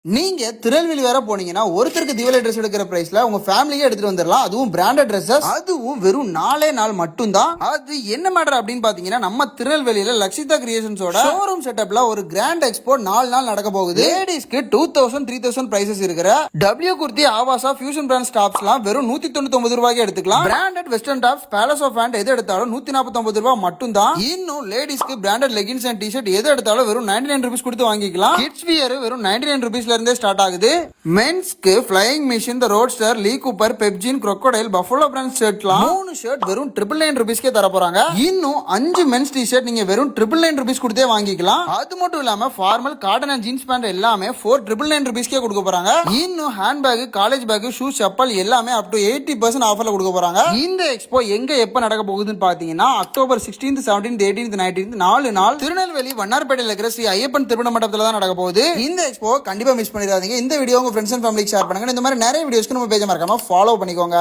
நீங்க திருநெல்வேலி வேற போனீங்கன்னா ஒருத்தருக்கு தீபாவளி ட்ரெஸ் எடுக்கிற பிரைஸ்ல உங்க ஃபேமிலியே எடுத்துட்டு வந்துடலாம். அதுவும் பிராண்டட் ட்ரெஸ்ஸஸ், அதுவும் வெறும் 4 நாள் மட்டும் தான். அது என்ன மேட்டர் அப்படின்னு பாத்தீங்கன்னா, நம்ம திருநெல்வேலியில லக்ஷிதா கிரியேஷன்ஸோட ஷோரூம் செட்டப்ல ஒரு கிராண்ட் எக்ஸ்போ 4 நாள் நடக்க போகுது. லேடிஸ்க்கு 2000 3000 பிரைசஸ் இருக்கிற W kurti, Avaasa, fusion brand டாப்ஸ்லாம் வெறும் 199 ரூபாய்க்கு எடுத்துக்கலாம். பிராண்டட் வெஸ்டர்ன் டாப்ஸ், பேலஸ் ஆஃப் ஃபேண்ட் எது எடுத்தாலும் 149 ரூபாய் மட்டும் தான். இன்னும் லேடிஸ்க்கு பிராண்டட் லெகின்ஸ் அண்ட் டி-ஷர்ட் எது எடுத்தாலும் வெறும் 99 ரூபீஸ் கொடுத்து வாங்கிக்கலாம். கிட்ஸ் வியர் வெறும் 99 ரூபீஸ்ல இருந்தே ஸ்டார்ட் ஆகுது. மென்ஸ்க்கு flying machine, the roadster, Lee Cooper, Pepe Jeans, crocodile, buffalo brand ஷர்ட்லாம் 3 ஷர்ட் வெறும் 999 ரூபீஸ்க்கே தர போறாங்க. இன்னும் 5 மென்ஸ் டி-ஷர்ட் நீங்க வெறும் 999 ரூபீஸ் கொடுத்தே வாங்கிக்கலாம். அது மட்டும் இல்லாம formal, cotton and jeans pant எல்லாமே 4999 ரூபீஸ்க்கே கொடுக்க போறாங்க. இன்னும் hand bag, college bag, shoe, chappal எல்லாமே அப் டு 80% ஆஃபர்ல கொடுக்க போறாங்க. இந்த எக்ஸ்போ எங்க எப்ப நடக்க போகுதுன்னு பாத்தீங்கன்னா, October 16th 17th 18th 19th 4 நாள் திருநெல்வேலி வண்ணார்பேட்டையில் இருக்கிற ஸ்ரீ ஐயப்பன் திருமண மண்டபத்துல தான் நடக்க போகுது. இந்த எக்ஸ்போ கண்டிப்பா மிஸ் பண்ணிடாதீங்க. இந்த வீடியோ உங்க ஃப்ரெண்ட்ஸ் அண்ட் ஃபேமிலிக்கு ஷேர் பண்ணுங்க. இந்த மாதிரி நிறைய வீடியோஸ்க்கு நம்ம பேஜை மறக்காம ஃபாலோ பண்ணிக்கோங்க.